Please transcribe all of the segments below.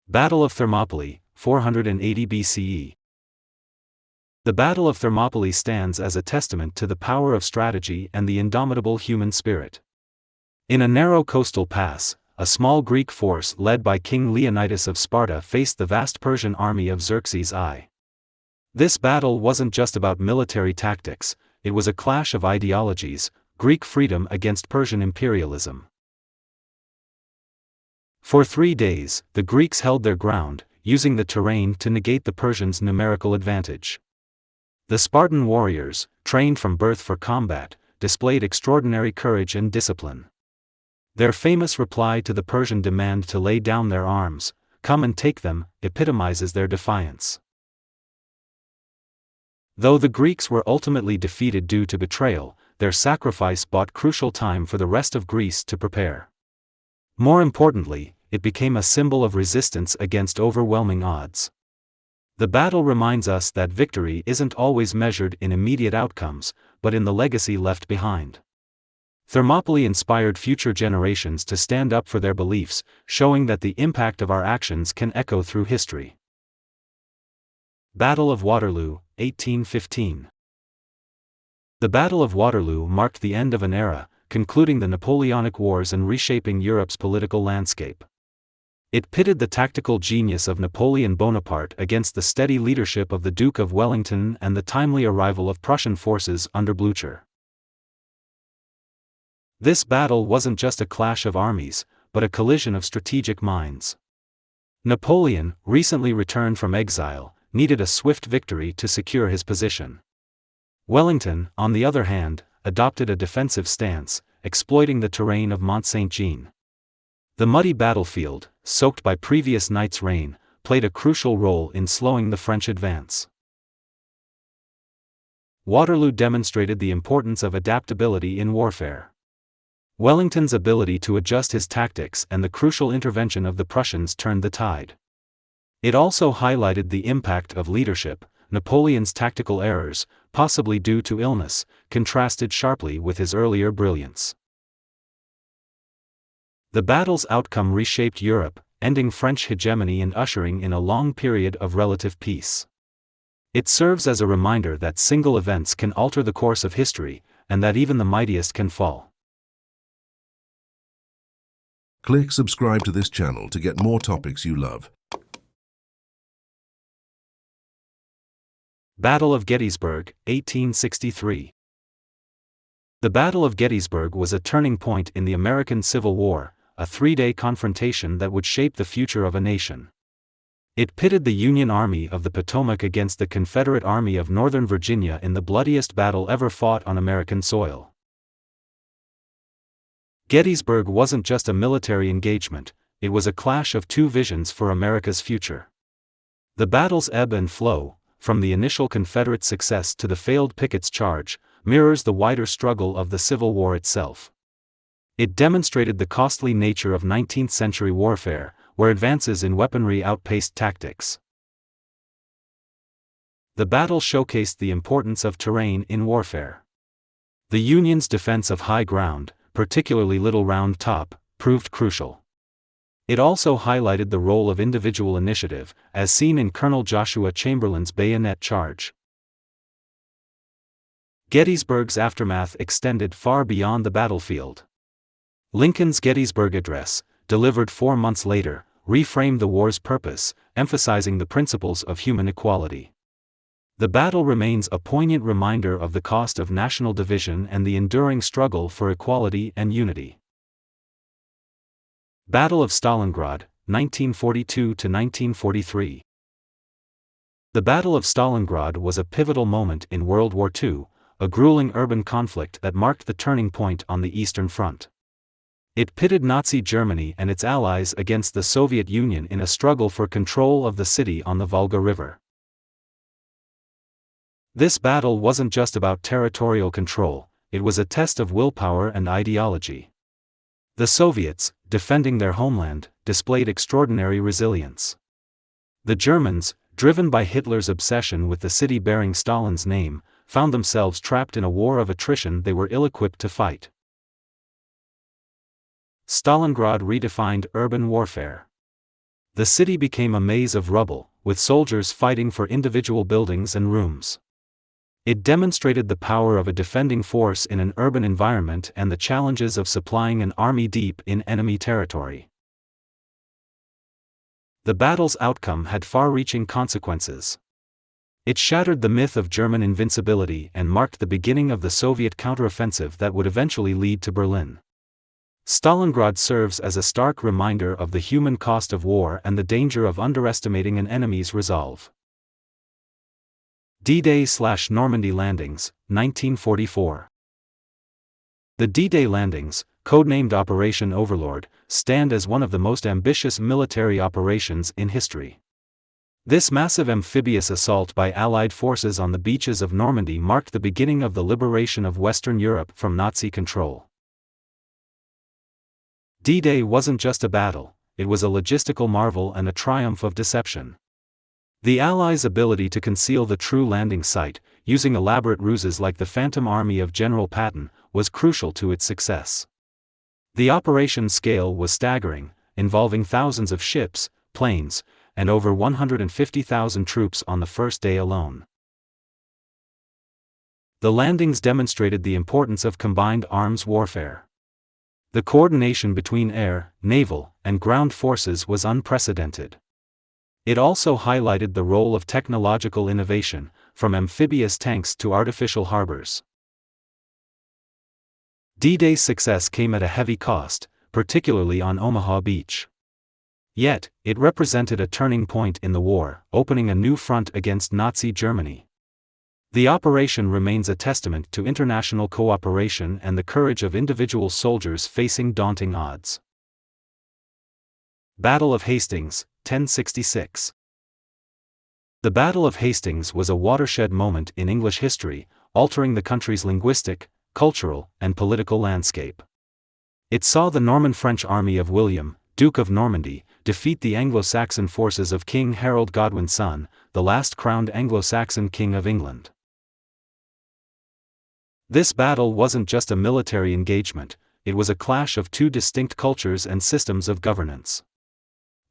Battle of Thermopylae, 480 BCE. The Battle of Thermopylae stands as a testament to the power of strategy and the indomitable human spirit. In a narrow coastal pass, a small Greek force led by King Leonidas of Sparta faced the vast Persian army of Xerxes I. This battle wasn't just about military tactics, it was a clash of ideologies, Greek freedom against Persian imperialism. For 3 days, the Greeks held their ground, using the terrain to negate the Persians' numerical advantage. The Spartan warriors, trained from birth for combat, displayed extraordinary courage and discipline. Their famous reply to the Persian demand to lay down their arms, "Come and take them," epitomizes their defiance. Though the Greeks were ultimately defeated due to betrayal, their sacrifice bought crucial time for the rest of Greece to prepare. More importantly, it became a symbol of resistance against overwhelming odds. The battle reminds us that victory isn't always measured in immediate outcomes, but in the legacy left behind. Thermopylae inspired future generations to stand up for their beliefs, showing that the impact of our actions can echo through history. Battle of Waterloo, 1815. The Battle of Waterloo marked the end of an era, concluding the Napoleonic Wars and reshaping Europe's political landscape. It pitted the tactical genius of Napoleon Bonaparte against the steady leadership of the Duke of Wellington and the timely arrival of Prussian forces under Blücher. This battle wasn't just a clash of armies, but a collision of strategic minds. Napoleon, recently returned from exile, needed a swift victory to secure his position. Wellington, on the other hand, adopted a defensive stance, exploiting the terrain of Mont Saint-Jean. The muddy battlefield, soaked by previous night's rain, played a crucial role in slowing the French advance. Waterloo demonstrated the importance of adaptability in warfare. Wellington's ability to adjust his tactics and the crucial intervention of the Prussians turned the tide. It also highlighted the impact of leadership. Napoleon's tactical errors, possibly due to illness, contrasted sharply with his earlier brilliance. The battle's outcome reshaped Europe, ending French hegemony and ushering in a long period of relative peace. It serves as a reminder that single events can alter the course of history, and that even the mightiest can fall. Click subscribe to this channel to get more topics you love. Battle of Gettysburg, 1863. The Battle of Gettysburg was a turning point in the American Civil War, a 3-day confrontation that would shape the future of a nation. It pitted the Union Army of the Potomac against the Confederate Army of Northern Virginia in the bloodiest battle ever fought on American soil. Gettysburg wasn't just a military engagement, it was a clash of two visions for America's future. The battle's ebb and flow, from the initial Confederate success to the failed Pickett's charge, mirrors the wider struggle of the Civil War itself. It demonstrated the costly nature of 19th-century warfare, where advances in weaponry outpaced tactics. The battle showcased the importance of terrain in warfare. The Union's defense of high ground, particularly Little Round Top, proved crucial. It also highlighted the role of individual initiative, as seen in Colonel Joshua Chamberlain's bayonet charge. Gettysburg's aftermath extended far beyond the battlefield. Lincoln's Gettysburg Address, delivered 4 months later, reframed the war's purpose, emphasizing the principles of human equality. The battle remains a poignant reminder of the cost of national division and the enduring struggle for equality and unity. Battle of Stalingrad, 1942–1943. The Battle of Stalingrad was a pivotal moment in World War II, a grueling urban conflict that marked the turning point on the Eastern Front. It pitted Nazi Germany and its allies against the Soviet Union in a struggle for control of the city on the Volga River. This battle wasn't just about territorial control, it was a test of willpower and ideology. The Soviets, defending their homeland, displayed extraordinary resilience. The Germans, driven by Hitler's obsession with the city bearing Stalin's name, found themselves trapped in a war of attrition they were ill-equipped to fight. Stalingrad redefined urban warfare. The city became a maze of rubble, with soldiers fighting for individual buildings and rooms. It demonstrated the power of a defending force in an urban environment and the challenges of supplying an army deep in enemy territory. The battle's outcome had far-reaching consequences. It shattered the myth of German invincibility and marked the beginning of the Soviet counteroffensive that would eventually lead to Berlin. Stalingrad serves as a stark reminder of the human cost of war and the danger of underestimating an enemy's resolve. D-Day/Normandy landings, 1944. The D-Day landings, codenamed Operation Overlord, stand as one of the most ambitious military operations in history. This massive amphibious assault by Allied forces on the beaches of Normandy marked the beginning of the liberation of Western Europe from Nazi control. D-Day wasn't just a battle, it was a logistical marvel and a triumph of deception. The Allies' ability to conceal the true landing site, using elaborate ruses like the Phantom Army of General Patton, was crucial to its success. The operation's scale was staggering, involving thousands of ships, planes, and over 150,000 troops on the first day alone. The landings demonstrated the importance of combined arms warfare. The coordination between air, naval, and ground forces was unprecedented. It also highlighted the role of technological innovation, from amphibious tanks to artificial harbors. D-Day's success came at a heavy cost, particularly on Omaha Beach. Yet, it represented a turning point in the war, opening a new front against Nazi Germany. The operation remains a testament to international cooperation and the courage of individual soldiers facing daunting odds. Battle of Hastings, 1066. The Battle of Hastings was a watershed moment in English history, altering the country's linguistic, cultural, and political landscape. It saw the Norman French army of William, Duke of Normandy, defeat the Anglo-Saxon forces of King Harold Godwin's son, the last crowned Anglo-Saxon king of England. This battle wasn't just a military engagement, it was a clash of two distinct cultures and systems of governance.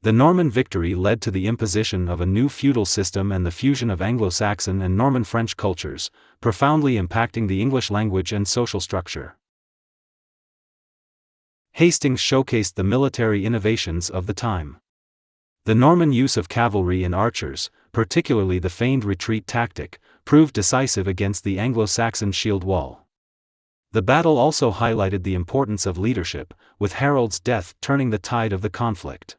The Norman victory led to the imposition of a new feudal system and the fusion of Anglo-Saxon and Norman French cultures, profoundly impacting the English language and social structure. Hastings showcased the military innovations of the time. The Norman use of cavalry and archers, particularly the feigned retreat tactic, proved decisive against the Anglo-Saxon shield wall. The battle also highlighted the importance of leadership, with Harold's death turning the tide of the conflict.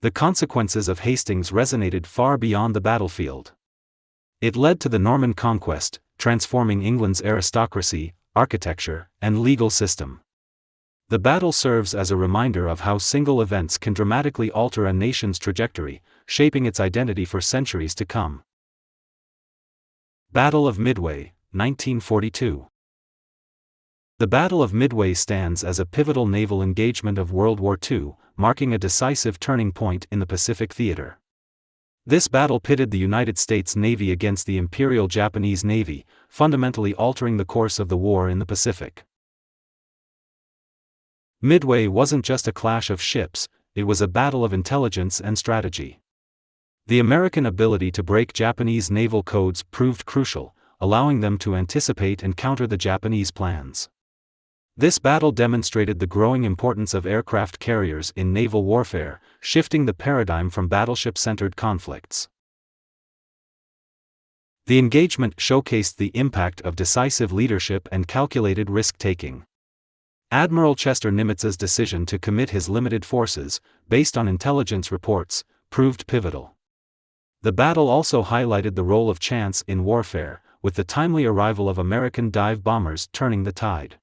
The consequences of Hastings resonated far beyond the battlefield. It led to the Norman conquest, transforming England's aristocracy, architecture, and legal system. The battle serves as a reminder of how single events can dramatically alter a nation's trajectory, shaping its identity for centuries to come. Battle of Midway, 1942. The Battle of Midway stands as a pivotal naval engagement of World War II, marking a decisive turning point in the Pacific theater. This battle pitted the United States Navy against the Imperial Japanese Navy, fundamentally altering the course of the war in the Pacific. Midway wasn't just a clash of ships, it was a battle of intelligence and strategy. The American ability to break Japanese naval codes proved crucial, allowing them to anticipate and counter the Japanese plans. This battle demonstrated the growing importance of aircraft carriers in naval warfare, shifting the paradigm from battleship-centered conflicts. The engagement showcased the impact of decisive leadership and calculated risk-taking. Admiral Chester Nimitz's decision to commit his limited forces, based on intelligence reports, proved pivotal. The battle also highlighted the role of chance in warfare, with the timely arrival of American dive bombers turning the tide.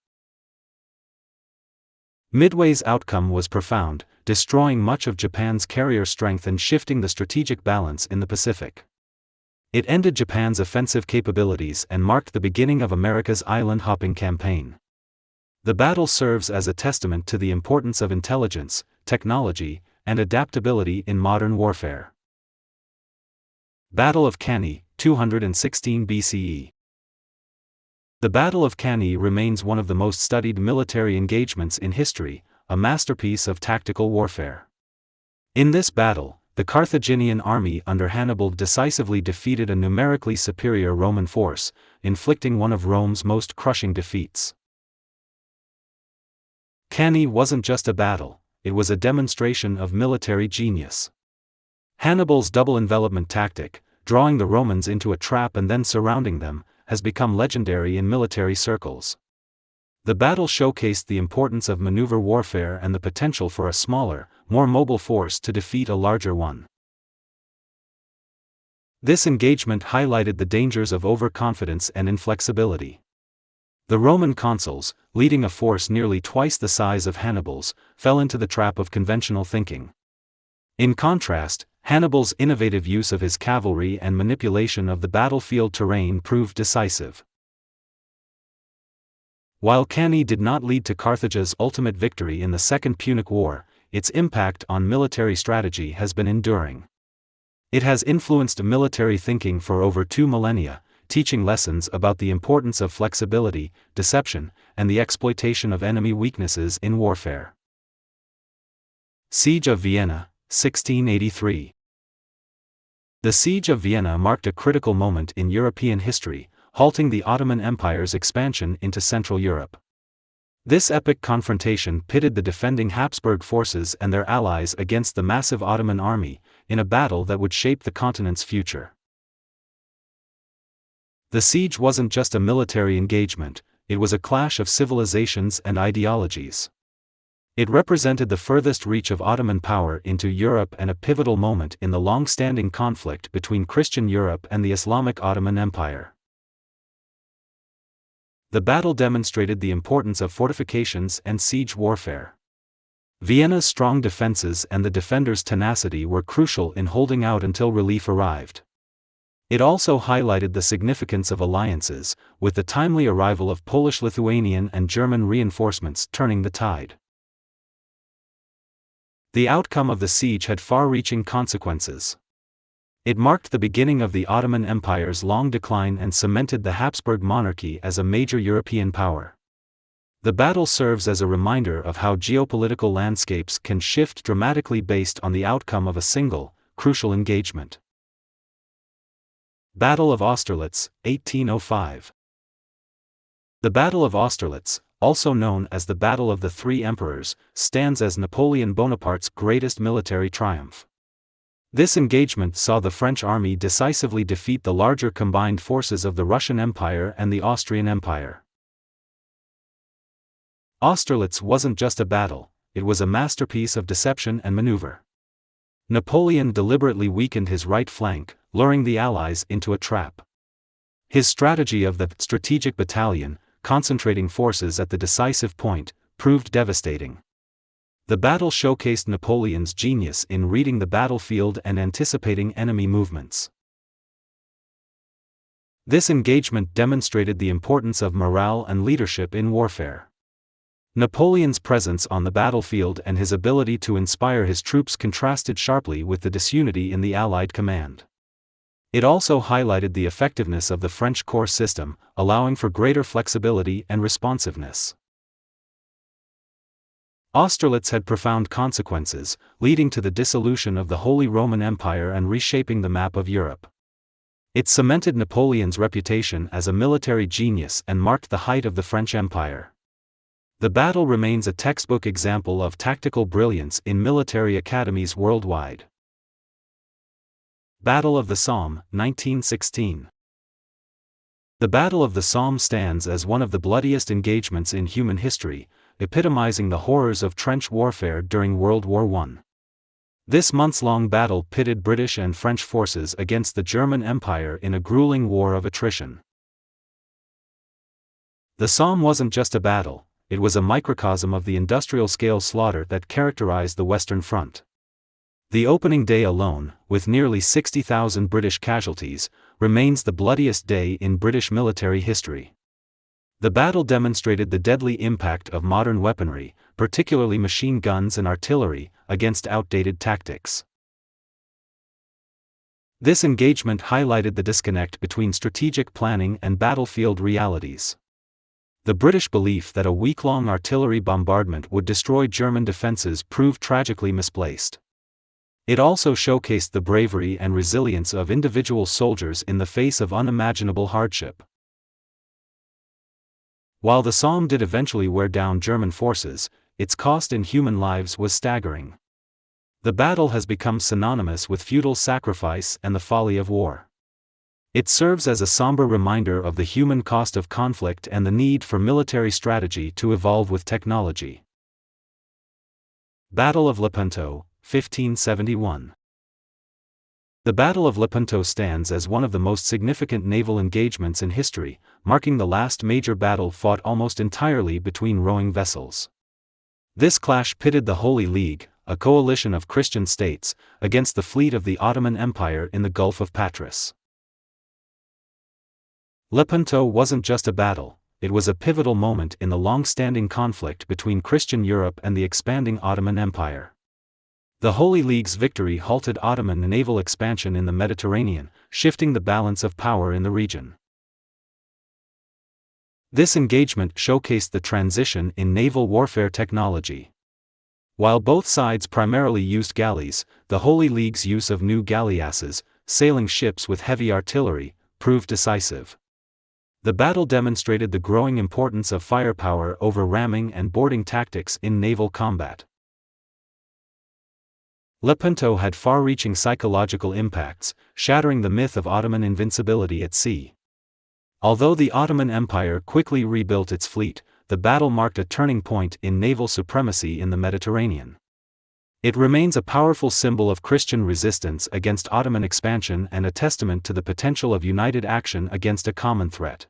Midway's outcome was profound, destroying much of Japan's carrier strength and shifting the strategic balance in the Pacific. It ended Japan's offensive capabilities and marked the beginning of America's island-hopping campaign. The battle serves as a testament to the importance of intelligence, technology, and adaptability in modern warfare. Battle of Cannae, 216 BCE. The Battle of Cannae remains one of the most studied military engagements in history, a masterpiece of tactical warfare. In this battle, the Carthaginian army under Hannibal decisively defeated a numerically superior Roman force, inflicting one of Rome's most crushing defeats. Cannae wasn't just a battle, it was a demonstration of military genius. Hannibal's double envelopment tactic, drawing the Romans into a trap and then surrounding them, has become legendary in military circles. The battle showcased the importance of maneuver warfare and the potential for a smaller, more mobile force to defeat a larger one. This engagement highlighted the dangers of overconfidence and inflexibility. The Roman consuls, leading a force nearly twice the size of Hannibal's, fell into the trap of conventional thinking. In contrast, Hannibal's innovative use of his cavalry and manipulation of the battlefield terrain proved decisive. While Cannae did not lead to Carthage's ultimate victory in the Second Punic War, its impact on military strategy has been enduring. It has influenced military thinking for over 2 millennia, teaching lessons about the importance of flexibility, deception, and the exploitation of enemy weaknesses in warfare. Siege of Vienna, 1683. The Siege of Vienna marked a critical moment in European history, halting the Ottoman Empire's expansion into Central Europe. This epic confrontation pitted the defending Habsburg forces and their allies against the massive Ottoman army, in a battle that would shape the continent's future. The siege wasn't just a military engagement, it was a clash of civilizations and ideologies. It represented the furthest reach of Ottoman power into Europe and a pivotal moment in the long-standing conflict between Christian Europe and the Islamic Ottoman Empire. The battle demonstrated the importance of fortifications and siege warfare. Vienna's strong defenses and the defenders' tenacity were crucial in holding out until relief arrived. It also highlighted the significance of alliances, with the timely arrival of Polish-Lithuanian and German reinforcements turning the tide. The outcome of the siege had far-reaching consequences. It marked the beginning of the Ottoman Empire's long decline and cemented the Habsburg monarchy as a major European power. The battle serves as a reminder of how geopolitical landscapes can shift dramatically based on the outcome of a single, crucial engagement. Battle of Austerlitz, 1805. The Battle of Austerlitz, also known as the Battle of the Three Emperors, stands as Napoleon Bonaparte's greatest military triumph. This engagement saw the French army decisively defeat the larger combined forces of the Russian Empire and the Austrian Empire. Austerlitz wasn't just a battle, it was a masterpiece of deception and maneuver. Napoleon deliberately weakened his right flank, luring the Allies into a trap. His strategy of the strategic battalion, concentrating forces at the decisive point, proved devastating. The battle showcased Napoleon's genius in reading the battlefield and anticipating enemy movements. This engagement demonstrated the importance of morale and leadership in warfare. Napoleon's presence on the battlefield and his ability to inspire his troops contrasted sharply with the disunity in the Allied command. It also highlighted the effectiveness of the French corps system, allowing for greater flexibility and responsiveness. Austerlitz had profound consequences, leading to the dissolution of the Holy Roman Empire and reshaping the map of Europe. It cemented Napoleon's reputation as a military genius and marked the height of the French Empire. The battle remains a textbook example of tactical brilliance in military academies worldwide. Battle of the Somme, 1916. The Battle of the Somme stands as one of the bloodiest engagements in human history, epitomizing the horrors of trench warfare during World War I. This months-long battle pitted British and French forces against the German Empire in a grueling war of attrition. The Somme wasn't just a battle, it was a microcosm of the industrial-scale slaughter that characterized the Western Front. The opening day alone, with nearly 60,000 British casualties, remains the bloodiest day in British military history. The battle demonstrated the deadly impact of modern weaponry, particularly machine guns and artillery, against outdated tactics. This engagement highlighted the disconnect between strategic planning and battlefield realities. The British belief that a week-long artillery bombardment would destroy German defenses proved tragically misplaced. It also showcased the bravery and resilience of individual soldiers in the face of unimaginable hardship. While the Somme did eventually wear down German forces, its cost in human lives was staggering. The battle has become synonymous with futile sacrifice and the folly of war. It serves as a somber reminder of the human cost of conflict and the need for military strategy to evolve with technology. Battle of Lepanto, 1571. The Battle of Lepanto stands as one of the most significant naval engagements in history, marking the last major battle fought almost entirely between rowing vessels. This clash pitted the Holy League, a coalition of Christian states, against the fleet of the Ottoman Empire in the Gulf of Patras. Lepanto wasn't just a battle, it was a pivotal moment in the long-standing conflict between Christian Europe and the expanding Ottoman Empire. The Holy League's victory halted Ottoman naval expansion in the Mediterranean, shifting the balance of power in the region. This engagement showcased the transition in naval warfare technology. While both sides primarily used galleys, the Holy League's use of new galleasses, sailing ships with heavy artillery, proved decisive. The battle demonstrated the growing importance of firepower over ramming and boarding tactics in naval combat. Lepanto had far-reaching psychological impacts, shattering the myth of Ottoman invincibility at sea. Although the Ottoman Empire quickly rebuilt its fleet, the battle marked a turning point in naval supremacy in the Mediterranean. It remains a powerful symbol of Christian resistance against Ottoman expansion and a testament to the potential of united action against a common threat.